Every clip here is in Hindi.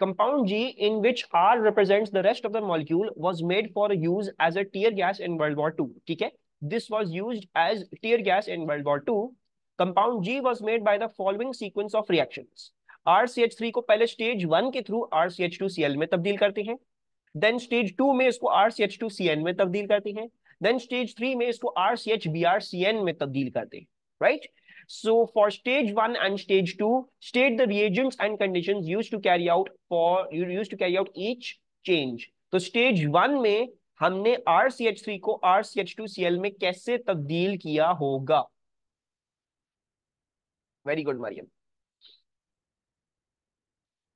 Compound G, in which R represents the rest of the molecule, was made for use as a tear gas in World War II. ठीक है, this was used as tear gas in World War II. Compound G was made by the following sequence of reactions. RCH3 को पहले स्टेज 1 के थ्रू RCH2Cl में तब्दील करते हैं, देन स्टेज 2 में इसको RCH2Cn में तब्दील करते हैं, देन स्टेज 3 में इसको RCHBrCn में तब्दील करते हैं, right? So for stage 1 and stage 2, state the reagents and conditions used to carry out each change. तो stage 1 में हमने RCH3 को RCH2Cl में कैसे तब्दील किया होगा? Very good, Mariam.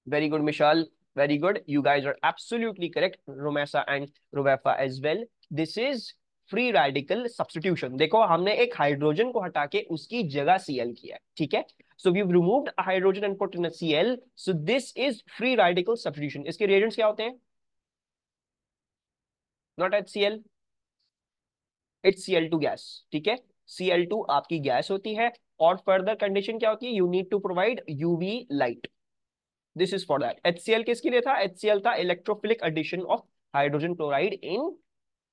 Very good, Mishal. Very good. You guys are absolutely correct. Romesa and Rubefa as well. This is free radical substitution. देखो, हमने एक हाइड्रोजन को हटा के उसकी जगह Cl किया है, ठीक है? So we have removed a hydrogen and put in a Cl. So this is free radical substitution. इसके रिएजेंट्स क्या होते हैं? Not HCl, it's Cl2 gas, ठीक है? Cl2 आपकी गैस होती है, और फर्दर कंडीशन क्या होती है? You need to provide UV light. This is for that. HCl किसके लिए था? HCl था electrophilic addition of hydrogen chloride in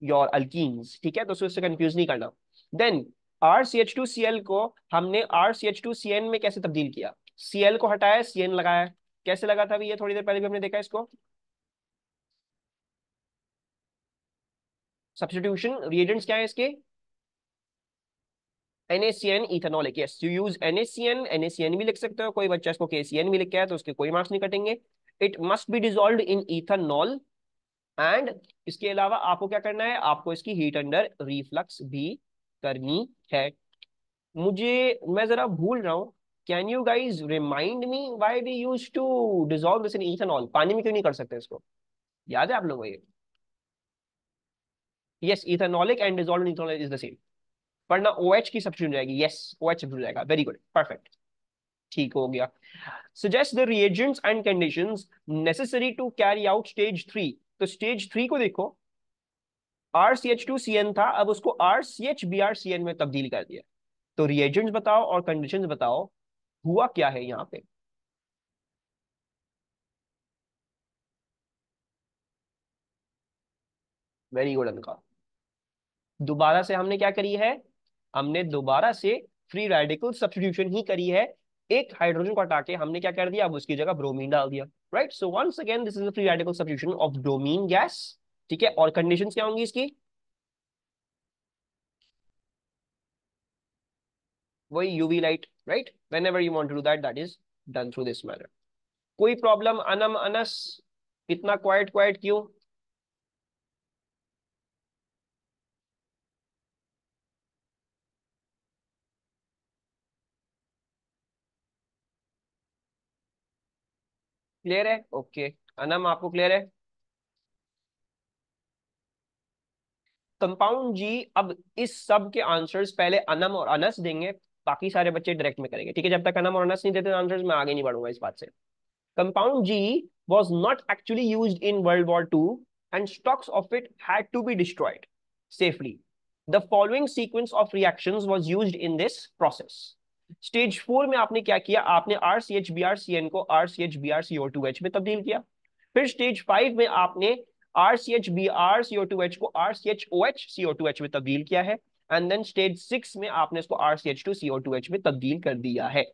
your alkenes, ठीक है? तो उससे कंफ्यूज नहीं करना. देन RCH2Cl को हमने RCH2Cn में कैसे तब्दील किया? Cl को हटाया, Cn लगाया. कैसे लगा था? ये थोड़ी देर पहले भी हमने देखा इसको. सब्स्टिट्यूशन रिएजेंट्स क्या है इसके? NaCN ethanolic. Yes, you use NaCN भी लिख सकते हो. कोई बच्चा इसको KCN भी लिख के आया तो उसके कोई मार्क्स नहीं कटेंगे. It must be dissolved in ethanol. And इसके अलावा आपको क्या करना है? आपको इसकी हीट अंडर रिफ्लक्स भी करनी है. मैं जरा भूल रहा हूं. Can you guys remind me why we used to dissolve this in ethanol? पानी में क्यों नहीं कर सकते इसको? याद है आप लोगों को ये? Yes, ethanolic and dissolved ethanol is the same. पर ना OH की सब्स्टिट्यूशन जाएगी. यस, OH सब्स्टिट्यूट जाएगा. वेरी गुड, परफेक्ट, ठीक हो गया. Suggest the reagents and conditions necessary to carry out stage 3. तो stage 3 को देखो, RCH2Cn था, अब उसको RCHBrCn में तब्दील कर दिया. तो रिएजेंट्स बताओ और कंडीशंस बताओ, हुआ क्या है यहाँ पे? वेरी गुड अनका. दोबारा से हमने क्या करी है? हमने दोबारा से फ्री रेडिकल सब्स्टिट्यूशन ही करी है. एक हाइड्रोजन को हटा के हमने क्या कर दिया? अब उसकी जगह ब्रोमीन डाल दिया, right? So once again this is a free radical substitution of bromine gas, ठीक है? और कंडीशंस क्या होंगी इसकी? वही UV light, right? Whenever you want to do that, that is done through this manner. कोई प्रॉब्लम? अनम, अनस, इतना क्वाइट क्वाइट क्यों? क्लियर है? ओके. अनम, आपको क्लियर है? Compound G. अब इस सब के आंसर्स पहले अनम और अनस देंगे, बाकी सारे बच्चे डायरेक्ट में करेंगे, ठीक है? जब तक अनम और अनस नहीं देते आंसर्स, मैं आगे नहीं बढ़ूंगा इस बात से. Compound G was not actually used in World War II and stocks of it had to be destroyed safely. The following sequence of reactions was used in this process. Stage 4 में आपने क्या किया? आपने RCHBrCN को RCHBrCO2H में तब्दील किया. फिर स्टेज 5 में आपने RCHBrCO2H को RCHOHCO2H में तब्दील किया है. एंड देन स्टेज 6 में आपने इसको RCH2CO2H में तब्दील कर दिया है,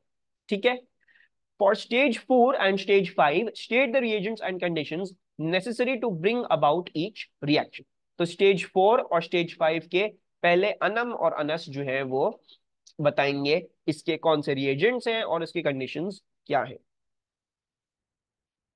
ठीक है? For stage 4 and stage 5, state the reagents and conditions necessary to bring about each reaction. तो stage 4 और stage 5 के पहले अनम और अनस जो है वो बताएंगे इसके कौन से reagents हैं और इसके conditions क्या है.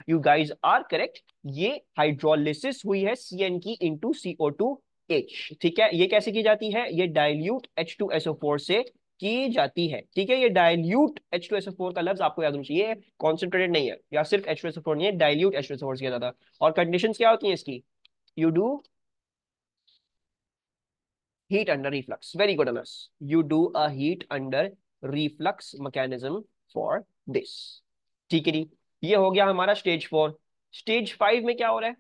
You guys are correct. ये हाइड्रोलिसिस हुई है CN की into CO2H, ठीक है? ये कैसे की जाती है? ये डाइल्यूट H2SO4 से की जाती है, ठीक है? ये डाइल्यूट H2SO4 का लफ्ज आपको याद होना चाहिए. कॉन्सेंट्रेटेड नहीं है, या सिर्फ H2SO4 नहीं है, डाइल्यूट H2SO4 से किया जाता है. और कंडीशंस क्या होती हैं इसकी? You do heat under reflux. Very good Anas. You do a heat under reflux mechanism for this, ठीक है जी? ये हो गया हमारा स्टेज 4. स्टेज 5 में क्या हो रहा है?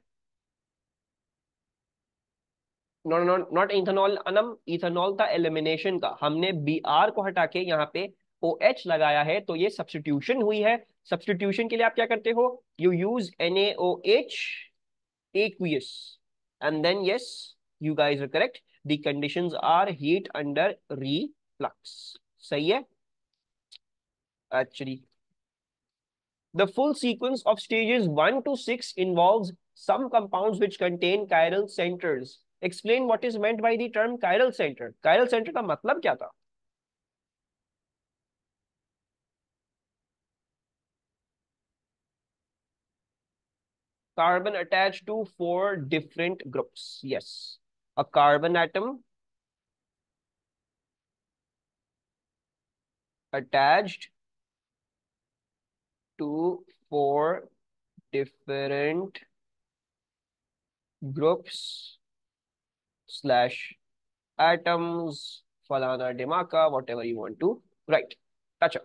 Not ethanol Anam. इथेनॉल था एलिमिनेशन का. हमने Br को हटा के यहाँ पे ओ एच लगाया है तो ये सब्स्टिट्यूशन हुई है। सब्स्टिट्यूशन के लिए आप क्या करते हो, you use NaOH aqueous and then yes, you guys are correct, the conditions are heat under reflux। सही है। Actually, the full sequence of stages 1 to 6 involves some compounds which contain chiral centers। Explain what is meant by the term chiral center। chiral center का मतलब क्या था? Carbon attached to 4 different groups। Yes, a carbon atom attached to 4 different groups slash atoms, falana dimaka, whatever you want to write। अच्छा,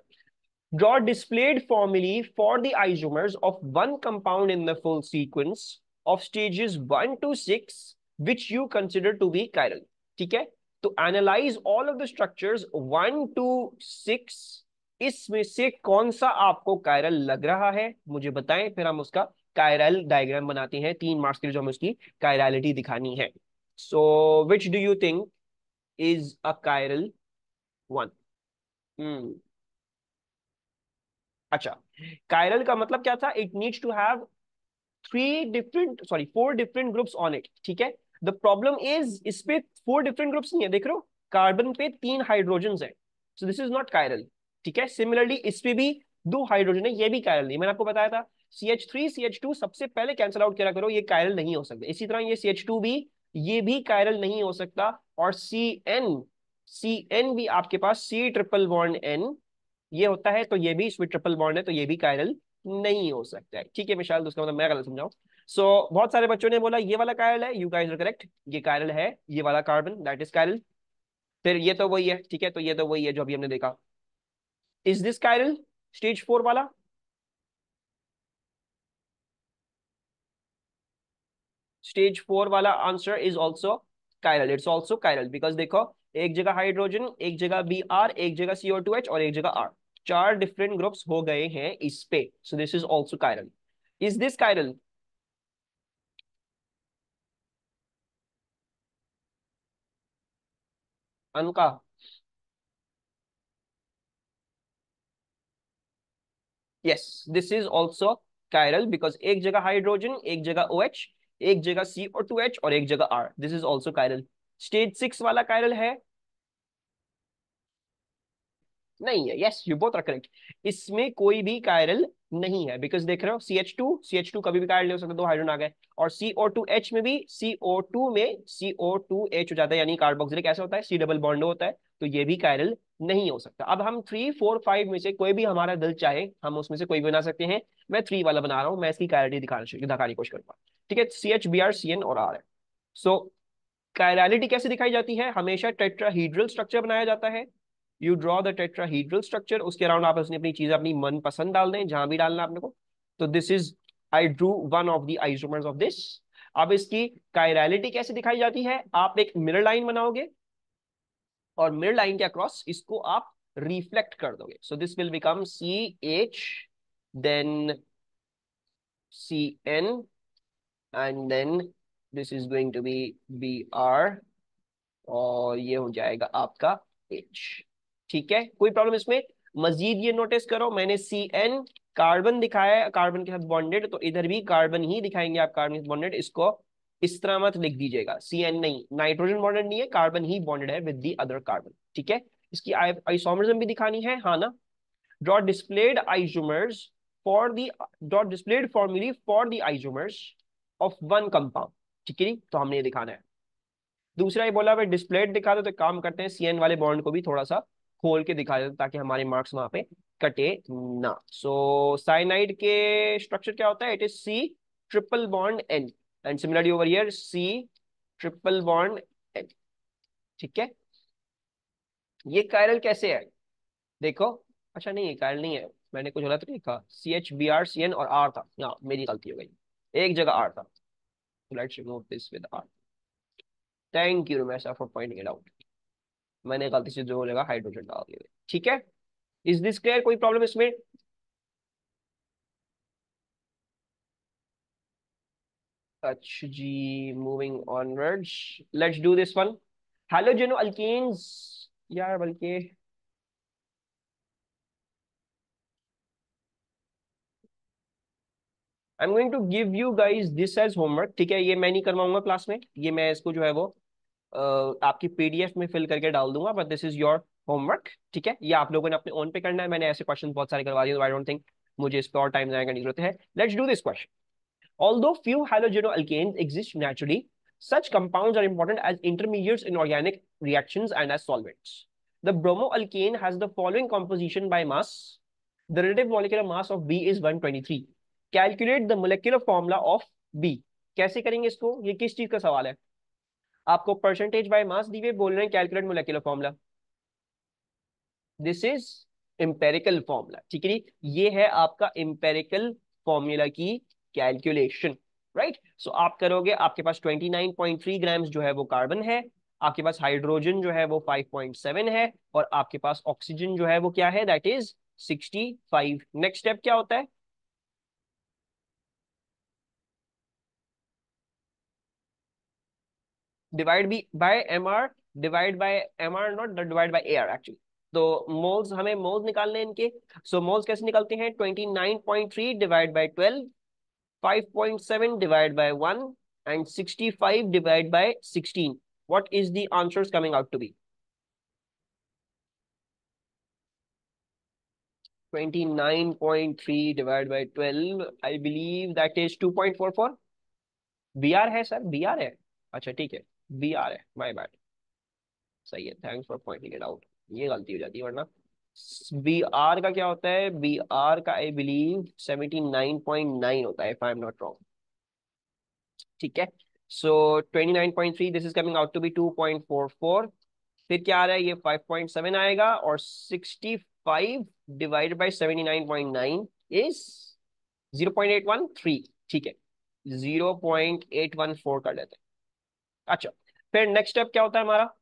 draw displayed formulae for the isomers of one compound in the full sequence of stages 1 to 6 which you consider to be chiral। ठीक है, तो analyse all of the structures 1 to 6, इसमें से कौन सा आपको कायरल लग रहा है मुझे बताएं, फिर हम उसका कायरल डायग्राम बनाते हैं 3 मार्क्स के लिए जो हमें उसकी कायरलिटी दिखानी है। So which do you think is a chiral one? Hmm, अच्छा, कायरल का मतलब क्या था, it needs to have 4 different groups on it. ठीक है, द प्रॉब्लम इज इस पे 4 different ग्रुप्स नहीं है, देख रहे हो कार्बन पे 3 हाइड्रोजन है, so this is not chiral. ठीक है, सिमिलरली इस पे भी 2 हाइड्रोजन है, ये भी कायरल नहीं। मैंने आपको बताया था CH3 CH2 सबसे पहले कैंसिल आउट करा करो, ये कायरल नहीं हो सकता। इसी तरह ये CH2 भी, ये भी कायरल नहीं हो सकता। और CN भी आपके पास C ट्रिपल बॉन्ड N ये होता है, तो ये भी इसमें ट्रिपल बॉन्ड है, तो ये भी कायरल नहीं हो सकता है। ठीक है विशाल, तो उसका मतलब मैं गलत समझाऊं। बहुत सारे बच्चों ने बोला ये वाला कायरल है, यू गाइस आर करेक्ट, ये कायरल है, ये वाला कार्बन दैट इज कायरल। फिर ये तो वही है, ठीक है, तो ये तो वही है जो अभी हमने देखा। इज दिस कायरल स्टेज 4 वाला? स्टेज 4 वाला answer is also chiral, it's also chiral, because देखो एक जगह हाइड्रोजन, एक जगह Br, एक जगह CO2H और एक जगह R, 4 डिफरेंट ग्रुप्स हो गए हैं इस पे, सो this is also chiral. Is this chiral? Anka? Yes, this is also chiral, because एक जगह हाइड्रोजन, एक जगह OH, एक जगह CO2H और एक जगह R, this is also chiral. Stage 6 वाला कायरल है? नहीं है। Yes, you both are correct, इसमें कोई भी कायरल नहीं है, बिकॉज देख रहे हो CH2 कभी भी कायरल नहीं हो सकता, 2 हाइड्रोजन आ गए। और CO2H में भी, CO2 में CO2H हो जाता है, यानी कार्बोक्सिलिक ऐसा होता है, C डबल बॉन्ड होता है, तो ये भी कायरल नहीं हो सकता। अब हम 3 4 5 में से कोई भी हमारा दिल चाहे हम उसमें से कोई भी बना सकते हैं। मैं 3 वाला बना रहा हूँ, मैं इसकी कायरलिटी दिखाने की कोशिश करूंगा। ठीक है, CH Br CN और R है। सो कायरलिटी कैसे दिखाई जाती है, हमेशा टेट्राहीड्रल स्ट्रक्चर बनाया जाता है। You draw the tetrahedral structure, उसके अराउंड आप उसने अपनी चीज अपनी मन पसंद डाल दें, जहां भी डालना आपने को। तो this is, I drew one of the isomers of this. अब इसकी कायरलिटी कैसे दिखाई जाती है, आप एक मिरर लाइन बनाओगे और मिरर लाइन के अक्रॉस इसको आप रिफ्लेक्ट कर दोगे, so this will become CH, then CN, and then this is going to be Br, और ये हो जाएगा आपका H। ठीक है, कोई प्रॉब्लम इसमें? मजीद ये नोटिस करो, मैंने CN कार्बन दिखाया है, कार्बन के साथ बॉन्डेड, तो इधर भी कार्बन ही दिखाएंगे आप, कार्बन के साथ बॉन्डेड। इसको इस तरह मत लिख दीजिएगा, CN नहीं, नाइट्रोजन बॉन्डेड नहीं है, कार्बन ही बॉन्डेड है विद दी अदर कार्बन। ठीक है, इसकी आइसोमरिज्म भी दिखानी है, हाँ ना। Draw displayed isomers for the, draw displayed formulae for the isomers of one compound. ठीक है जी, तो हमने ये दिखाना है। दूसरा ये बोला भाई डिस्प्लेड दिखा दो, तो काम करते हैं CN वाले बॉन्ड को भी थोड़ा सा खोल के दिखा देते ताकि हमारे मार्क्स वहां पे कटे ना। साइनाइड के स्ट्रक्चर क्या होता है, it is C triple bond N, and similarly over here C triple bond N। ठीक है, ये कायरल कैसे है देखो। अच्छा नहीं, ये कायरल नहीं है, मैंने कुछ गलत लिखा, CH Br CN और R था, यहाँ मेरी गलती हो गई, एक जगह R था। Let's remove this with R। Thank you Ramesh for pointing it out, मैंने गलती से जो लगा हाइड्रोजन डाल दिया। ठीक है, इज दिस क्लियर? कोई प्रॉब्लम इसमें? अच्छा जी, moving onwards, let's do this one. Halogeno alkanes, यार बल्कि I am going to give you guys this as homework, ठीक है? ये मैं नहीं करवाऊंगा क्लास में, ये मैं इसको जो है वो आपकी पीडीएफ में फिल करके डाल दूंगा, but this is your homework, ठीक है? ये आप लोगों ने अपने ओन पे करना है। मैंने ऐसे क्वेश्चन बहुत सारे करवा दिए, आई डोंट थिंक मुझे इस पर और टाइम लगाने की जरूरत है। Let's do this question. Although few halogenoalkanes exist naturally, such compounds are important as intermediates in organic reactions and as solvents. The bromoalkane has the following composition by mass. The relative molecular mass of B is 123. Calculate the molecular formula of B. कैसे करेंगे इसको? ये किस चीज का सवाल है? आपको परसेंटेज बाय मास दी हुई, बोल रहे हैं calculate molecular formula. This is empirical formula, ठीक है? ये है आपका एम्पेरिकल फॉर्मूला की कैलकुलेशन, राइट? सो आप करोगे, आपके पास 29.3 ग्राम्स जो है वो कार्बन है, आपके पास हाइड्रोजन जो है वो 5.7 है, और आपके पास ऑक्सीजन जो है वो क्या है, दैट इज 65। नेक्स्ट स्टेप क्या होता है? Divide B by M R, divide by M R, not divide by A R actually. तो मोल्स, हमें मोल्स निकालने हैं इनके। सो मोल्स कैसे निकलते हैं? 29.3 divide by 12, 5.7 divide by 1 and 65 divide by 16। What is the answers coming out to be? 29.3 divide by 12, I believe that is 2.44। B R है सर, बी आर है। अच्छा ठीक है, बी आर है, माय बैड। सही है, thanks for pointing it out. ये गलती हो जाती है वरना। बी आर का क्या होता है? बी आर का आई बिलीव 79.9 होता है, if I am not wrong, ठीक है? So 29.3, this is coming out to be 2.44। फिर क्या आ रहा है? ये 5.7 आएगा, और 65 डिवाइडेड बाई 79.9 इज 0.813, ठीक है? 0.814 कर लेते हैं। अच्छा, फिर नेक्स्ट स्टेप क्या होता है हमारा?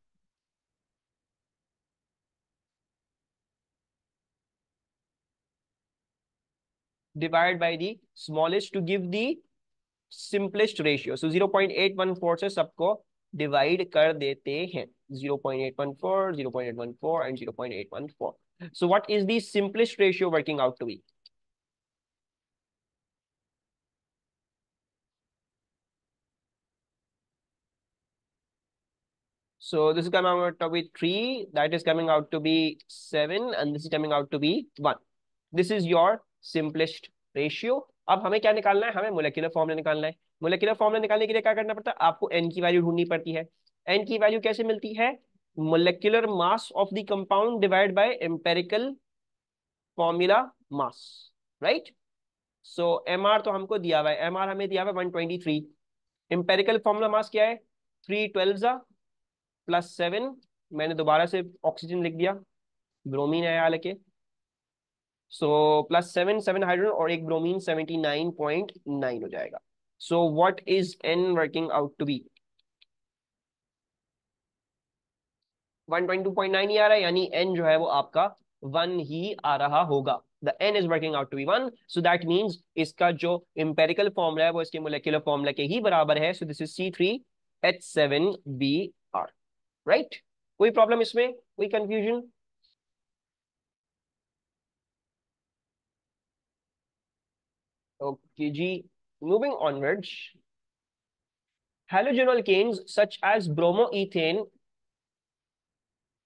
Divide by the smallest to give the simplest ratio. So 0.814 से सबको डिवाइड कर देते हैं। 0.814, 0.814 and 0.814। So what is the simplest ratio working out to be? So this is coming out to be 3, that is coming out to be 7, and this is coming out to be 1. This is your simplest ratio. अब हमें क्या निकालना है? हमें मोलेकुलर फॉर्मूला निकालना है। मोलेकुलर फॉर्मूला निकालने के लिए क्या करना पड़ता है? आपको n की वैल्यू ढूंढनी पड़ती है। n की वैल्यू कैसे मिलती है? Molecular mass of the compound divide by empirical formula mass, right? So M R तो हमको दिया हुआ है, एम आर हमें दिया हुआ है 123। एम्पेरिकल फॉर्मूला मास क्या है? 312 प्लस 7, मैंने दोबारा से ऑक्सीजन लिख दिया, ब्रोमीन है यहाँ लेके। सो प्लस 7, 7 हाइड्रोजन और एक ब्रोमीन, 79.9 हो जाएगा। So what is n working out to be? 122.9 ही आ रहा है, यानी एन जो है वो आपका 1 ही आ रहा होगा। The n is working out to be 1, so that means इसका जो इंपेरिकल फॉर्मूला है वो इसके मोलेकुलर फॉर्मूला के ही बराबर है। So this is C3H7Br, right? कोई प्रॉब्लम इसमें? कोई कंफ्यूजन? ओके जी, moving onwards. Halogenalkanes such as bromoethane,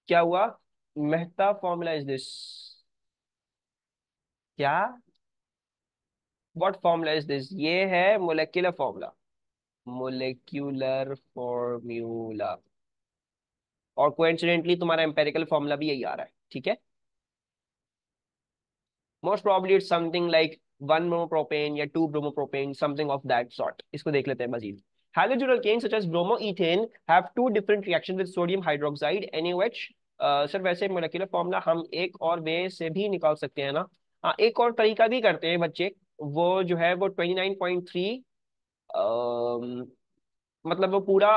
क्या हुआ? मेहता फॉर्मूला इज दिस? क्या? What formula is this? ये है मोलेक्युलर फॉर्मूला, मोलेक्युलर फॉर्मूला। और कोइंसिडेंटली तुम्हारा एम्पेरिकल फॉर्मूला भी यही आ रहा है, ठीक है? Most probably it's something like 1 bromopropane या 2 bromopropane, something of that sort. इसको देख लेते हैं मजीद। Halogenalkanes such as bromoethane have two different reactions with sodium hydroxide NaOH। Sir वैसे मोलेकुलर फॉर्मूला हम एक और वे से भी निकाल सकते हैं ना? हाँ, एक और तरीका भी करते हैं बच्चे। वो जो है वो 29.3, मतलब वो पूरा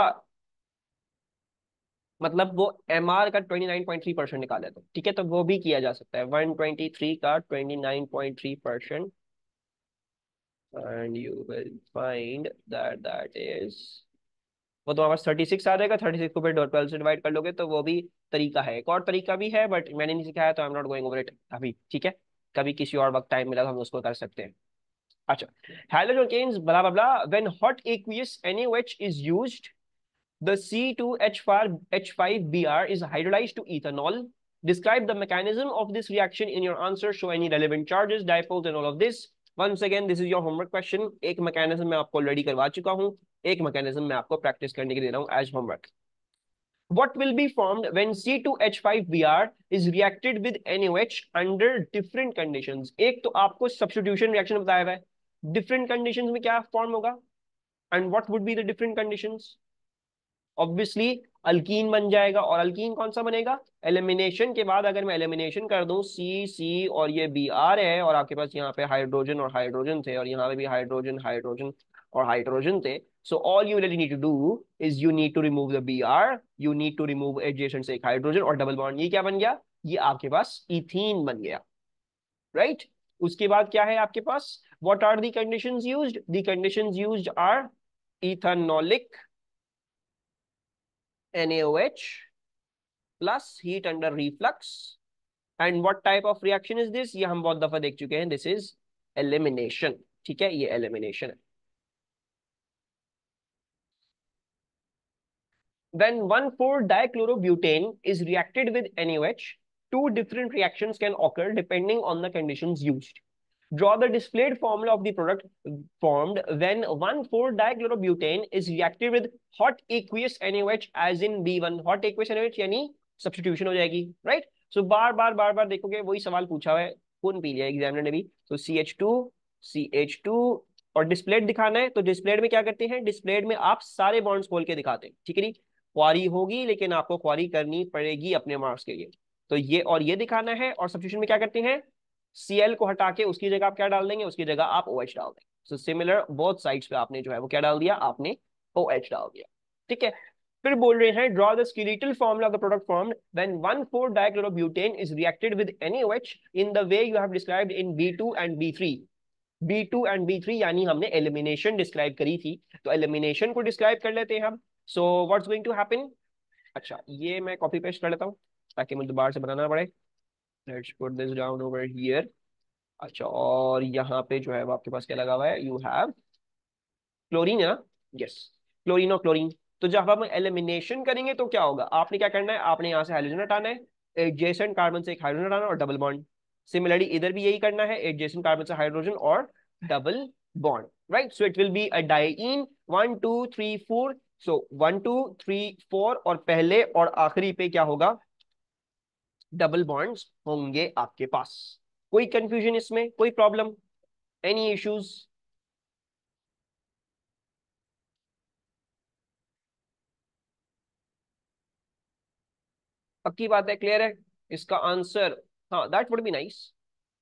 मतलब वो MR का 29.3% निकाला था, ठीक है, तो वो भी किया जा सकता है, 123 का 29.3%, and you will find that that is, वो तो हमारे 36 आ जाएगा, 36 को फिर 12 से डिवाइड कर लोगे, तो वो भी तरीका है, एक और तरीका भी है बट मैंने नहीं सिखाया तो आई am not going over it अभी, ठीक है, कभी किसी और वक्त टाइम मिला तो हम उसको कर सकते हैं। अच्छा, halogens blah blah blah, when hot aqueous NaOH is used, the C2H5Br is hydrolyzed to ethanol. Describe the mechanism of this reaction in your answer. Show any relevant charges, dipoles, and all of this. Once again, this is your homework question. एक मैकेनिज्म मैं आपको ऑलरेडी करवा चुका हूँ, एक मैकेनिज्म मैं आपको प्रैक्टिस करने के लिए दे रहा हूँ as homework. What will be formed when C2H5Br is reacted with NaOH under different conditions? एक तो आपको substitution reaction बताया हुआ है, different conditions में क्या फॉर्म होगा, and what would be the different conditions? Obviously alkyne बन जाएगा, और अल्कीन कौन सा बनेगा, एलिमिनेशन के बाद अगर मैं एलिमिनेशन कर दूं, सी सी और ये Br है, और आपके पास यहाँ पे हाइड्रोजन और हाइड्रोजन थे, और यहाँ पे भी हाइड्रोजन हाइड्रोजन और हाइड्रोजन थे, so all you really need to do is you need to remove the Br, you need to remove adjacent से एक हाइड्रोजन और डबल बॉन्ड, ये क्या बन गया, ये आपके पास इथीन बन गया, राइट right? उसके बाद क्या है आपके पास, what are the conditions used, the conditions used are ethanolic NaOH plus heat under reflux, and what type of reaction is this, ये हम बहुत दफा देख चुके हैं, this is elimination, ठीक है, ये elimination है। When 1,4-dichlorobutane is reacted with NaOH, two different reactions can occur depending on the conditions used. Draw the displayed formula of the product formed when 1,4-dichlorobutane is reacted with hot aqueous NaOH as in B1, hot aqueous NaOH यानी substitution हो जाएगी, right? So बार बार देखोगे वही सवाल पूछा हुआ है, कौन पी लिया एग्जामिनर ने भी, तो CH2 और डिस्प्लेड दिखाना है, तो डिस्प्लेड में क्या करते हैं, डिस्प्लेड में आप सारे बॉन्ड्स खोल के दिखाते हैं, ठीक है, नहीं क्वारी होगी लेकिन आपको क्वारी करनी पड़ेगी अपने मार्क्स के लिए, तो ये और ये दिखाना है, और सब्स्टिट्यूशन में क्या करते हैं, Cl को हटा के उसकी जगह आप क्या डाल देंगे, उसकी जगह आप OH डाल देंगे, सो सिमिलर बोथ साइड्स पे आपने जो है वो क्या डाल दिया, आपने OH डाल दिया, ठीक है। फिर बोल रहे हैं draw the skeletal formula of the product formed when 1,4-dichlorobutane is reacted with NaOH in the way you have described in B2 and B3, B2 and B3 यानी हमने एलिमिनेशन डिस्क्राइब करी थी, तो एलिमिनेशन को डिस्क्राइब कर लेते हैं हम, so what's going to happen, अच्छा ये मैं कॉपी पेस्ट कर लेता हूँ ताकि मुझे दोबारा से बनाना ना पड़े, let's put this down over here. अच्छा, और यहाँ पे जो है वो आपके पास क्या लगा हुआ है, यू हैव क्लोरीन है ना, यस, क्लोरीन और क्लोरीन, तो जब हम एलिमिनेशन करेंगे तो क्या होगा, आपने क्या करना है, आपने यहाँ से हाइड्रोजन हटाना है, एडजेसेंट कार्बन से एक हाइड्रोजन हटाना और डबल बॉन्ड, सिमिलरली इधर भी यही करना है, एडजेसेंट कार्बन से हाइड्रोजन और double bond, right, so it will be a diene 1 2 3 4, सो 1 2 3 4 और पहले और आखिरी पे क्या होगा, डबल बॉन्ड्स होंगे आपके पास, कोई कंफ्यूजन इसमें, कोई प्रॉब्लम, एनी इश्यूज, पक्की बात है, क्लियर है, इसका आंसर, हाँ that would be nice,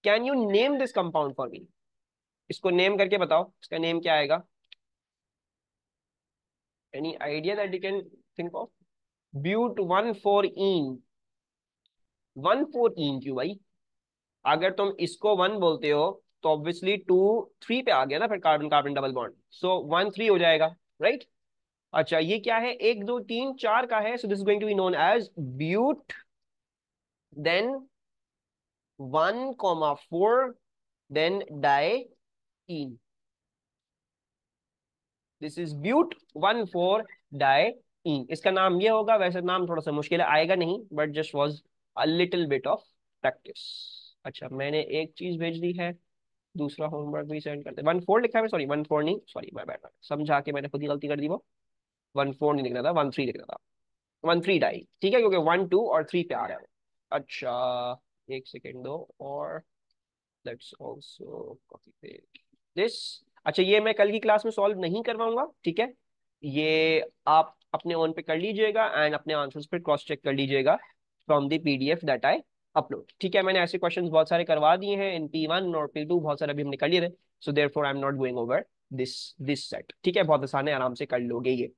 can you name this compound for me, इसको नेम करके बताओ, इसका नेम क्या आएगा, any idea that you can think of, but 1,4-ईन, 1,4-ईन क्यों भाई, अगर तुम इसको 1 बोलते हो तो ऑब्वियसली 2 3 पे आ गया ना, फिर कार्बन कार्बन डबल बॉन्ड, सो 1 3 हो जाएगा, राइट। अच्छा ये क्या है, 1 2 3 4 का है, so this is going to be known as but, then 1,4, then diene, this is but 1,4-डाइईन, इसका नाम ये होगा, वैसे नाम थोड़ा सा मुश्किल आएगा नहीं, but just was a little bit of practice. अच्छा मैंने एक चीज भेज दी है, दूसरा होमवर्क भी सेंड करते, 1,4 लिखा है, सॉरी 1,4 नहीं, सॉरी माय बैड, समझा के मैंने खुद ही गलती कर दी, वो 1,4 नहीं लिखना था, 1,3 लिखना था, 1,3-डाई, ठीक है, क्योंकि 1 2 और 3 पे आ रहा है। अच्छा एक सेकेंड दो, और let's also copy paste this, अच्छा ये मैं कल की क्लास में सॉल्व नहीं करवाऊंगा, ठीक है, ये आप अपने ओन पे कर लीजिएगा एंड अपने आंसर्स पे क्रॉस चेक कर लीजिएगा from the PDF that I upload, ठीक है, मैंने ऐसे क्वेश्चंस बहुत सारे करवा दिए हैं इन P1 और P2, बहुत सारे अभी हमने कर लिए थे, so therefore I am not going over this set, ठीक है, बहुत आसान है, आराम से कर लोगे ये।